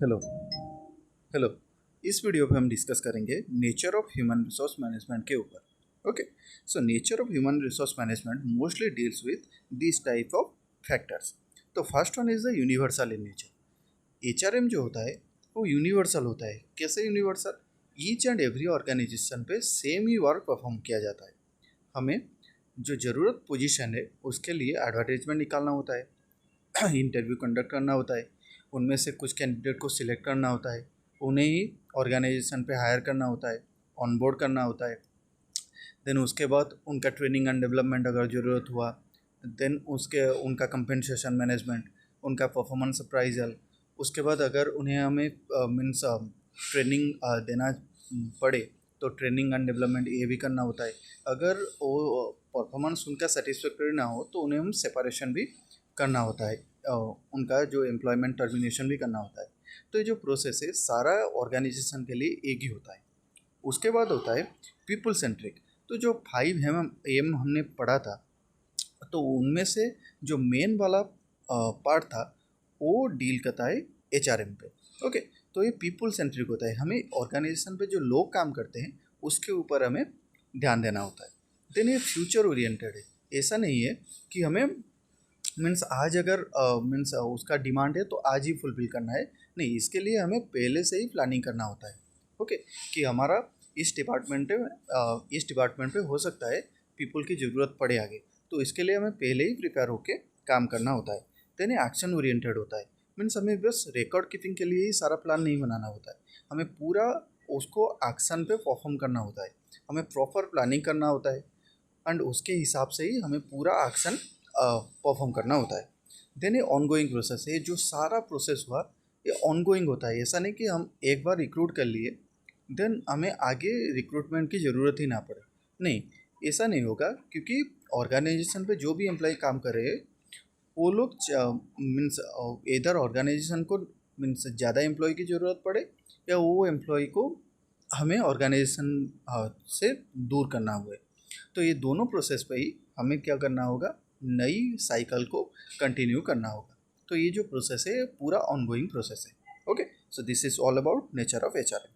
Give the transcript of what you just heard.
Hello hello. इस video पे हम डिस्कस करेंगे nature of human resource management के ऊपर। Okay, so nature of human resource management mostly deals with this type of factors. तो first one is the universal in nature. HRM जो होता है वो यूनिवर्सल होता है। कैसे universal? Each and every organization पे सेम ही वर्क परफॉर्म किया जाता है। हमें जो ज़रूरत पोजीशन है उसके लिए एडवर्टाइजमेंट निकालना होता है, इंटरव्यू कंडक्ट करना होता है, उनमें से कुछ कैंडिडेट को सिलेक्ट करना होता है, उन्हें ही ऑर्गेनाइजेशन पे हायर करना होता है, ऑनबोर्ड करना होता है। देन उसके बाद उनका ट्रेनिंग एंड डेवलपमेंट अगर ज़रूरत हुआ, देन उसके उनका कंपेंसेशन मैनेजमेंट, उनका परफॉर्मेंस अप्राइजल। उसके बाद अगर उन्हें हमें मीन्स ट्रेनिंग देना पड़े तो ट्रेनिंग एंड डेवलपमेंट ये भी करना होता है। अगर वो परफॉर्मेंस उनका सेटिस्फैक्टरी ना हो तो उन्हें हम सेपरेशन भी करना होता है, उनका जो एम्प्लॉयमेंट टर्मिनेशन भी करना होता है। तो ये जो प्रोसेस है सारा ऑर्गेनाइजेशन के लिए एक ही होता है। उसके बाद होता है पीपल सेंट्रिक। तो जो 5 एम हमने पढ़ा था, तो उनमें से जो मेन वाला पार्ट था वो डील करता है एचआरएम पे। ओके, तो ये पीपल सेंट्रिक होता है। हमें ऑर्गेनाइजेशन पे जो लोग काम करते हैं उसके ऊपर हमें ध्यान देना होता है। देन ये फ्यूचर ओरिएंटेड है। ऐसा नहीं है कि हमें मीन्स आज अगर मीन्स उसका डिमांड है तो आज ही फुलफिल करना है। नहीं, इसके लिए हमें पहले से ही प्लानिंग करना होता है। ओके, कि हमारा इस डिपार्टमेंट पे हो सकता है पीपल की ज़रूरत पड़े आगे, तो इसके लिए हमें पहले ही प्रिपेयर होके काम करना होता है। देन एक्शन ओरिएंटेड होता है। मीन्स हमें बस रिकॉर्ड कीपिंग के लिए ही सारा प्लान नहीं बनाना होता है, हमें पूरा उसको एक्शन पे परफॉर्म करना होता है। हमें प्रॉपर प्लानिंग करना होता है एंड उसके हिसाब से ही हमें पूरा एक्शन परफॉर्म करना होता है। देन ये ऑनगोइंग प्रोसेस है। जो सारा प्रोसेस हुआ ये ऑनगोइंग होता है। ऐसा नहीं कि हम एक बार रिक्रूट कर लिए देन हमें आगे रिक्रूटमेंट की ज़रूरत ही ना पड़े। नहीं, ऐसा नहीं होगा, क्योंकि ऑर्गेनाइजेशन पे जो भी एम्प्लॉय काम कर रहे हैं वो लोग मीन्स इधर ऑर्गेनाइजेशन को मीन्स ज़्यादा एम्प्लॉय की ज़रूरत पड़े या वो एम्प्लॉय को हमें ऑर्गेनाइजेशन से दूर करना हुए, तो ये दोनों प्रोसेस पे ही हमें क्या करना होगा, नई साइकिल को कंटिन्यू करना होगा। तो ये जो प्रोसेस है ये पूरा ऑनगोइंग प्रोसेस है। Okay, so this is all about nature of HRM.